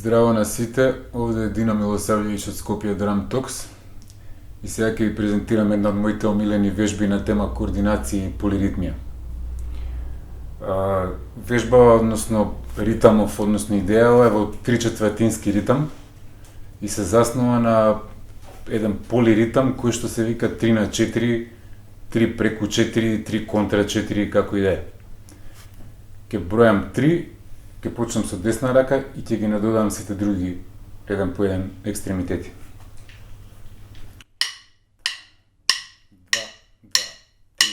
Здраво на сите, овде е Дино Милосављевиќ од Скопје Драм Токс и сега ќе ви презентирам една од моите омилени вежби на тема координација и полиритмија. Вежба, односно ритамов, односно идејава е во 3/4 ритам и се заснова на еден полиритам кој што се вика 3/4, 3 преку 4, 3 контра 4, како и да е. Ќе бројам 3, ќе почнам со десна рака и ќе ги надодам сите други еден по еден екстремитети. 2, 2, 3.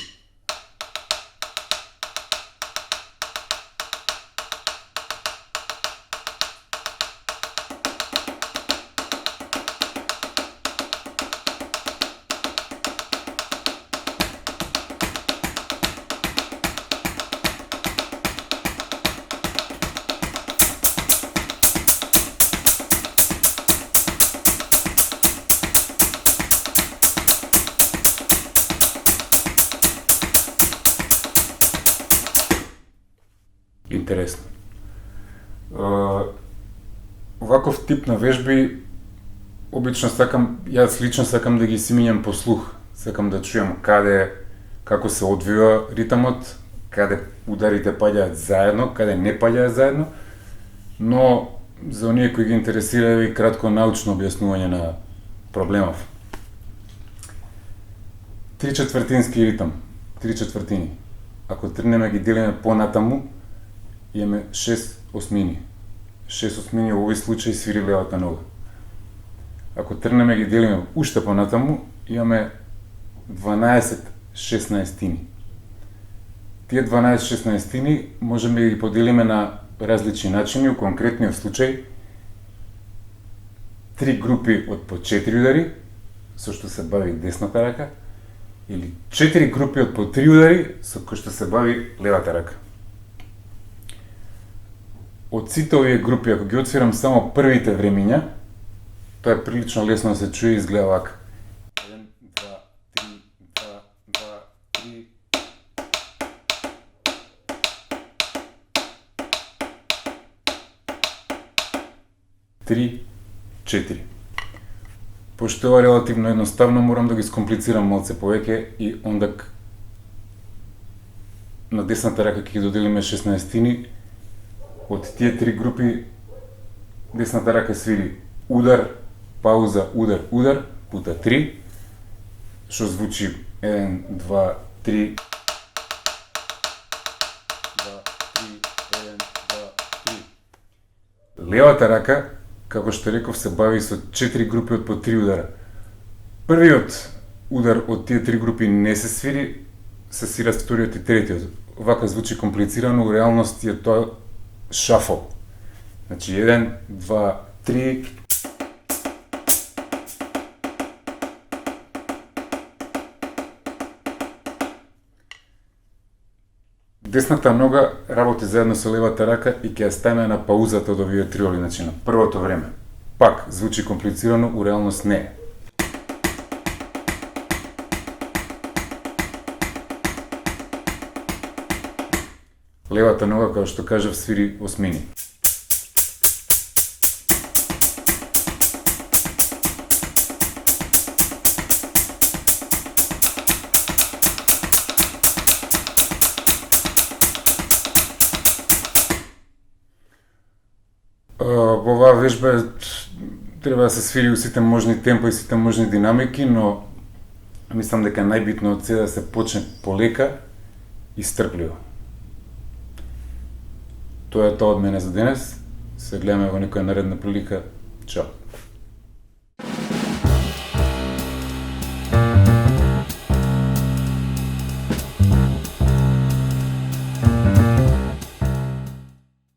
Интересно. Оваков тип на вежби обично јас лично сакам да ги симињам по слух. Сакам да чујам каде, како се одвива ритамот, каде ударите паѓаат заедно, каде не паѓаат заедно, но за оние кои ги интересира и кратко научно објаснување на проблемов. 3/4 ритам, 3/4. Ако тргнеме ги делиме понатаму, имаме 6 осмини. 6 осмини во овој случај свири левата нога. Ако тргнеме ги делиме уште понатаму, имаме 12 16-тини. Тие 12 16-тини можеме да ги поделиме на различни начини. Во конкретниот случај 3 групи од по 4 удари, со што се бави десната рака, или 4 групи од по 3 удари, со кои што се бави левата рака. Од сите овие групи, ако ги отсвирам само првите времиња, тоа е прилично лесно да се чуе и изгледа вака. 1, 2, 3, 2, 2, 3. Три, 4. Пошто ова релативно едноставно, морам да ги скомплицирам малце повеќе и ондак на десната рака ќе ги доделиме 16-тини. Од тие 3 групи, десната рака свири удар, пауза, удар, удар, пута 3, што звучи 1, 2, 3, 2, 3, 1, 2, 3. Левата рака, како што реков, се бави со 4 групи од по 3 удара. Првиот удар од тие 3 групи не се свири, се свира вториот и третиот. Вака звучи комплицирано, у реалност е тоа шафл. Значи 1, 2, 3. Десната нога работи заедно со левата рака и ќе ја ставиме на паузата од овие триоли, значи на првото време. Пак звучи комплицирано, у реалност не е. Левата нога, како што кажав, свири осмини. Во оваа вежба треба да се свири у сите можни темпо и сите можни динамики, но мислам дека најбитно од се да се почне полека и стрпливо. Тоа е тоа од мене за денес. Се гледаме во некоја наредна прилика. Чао!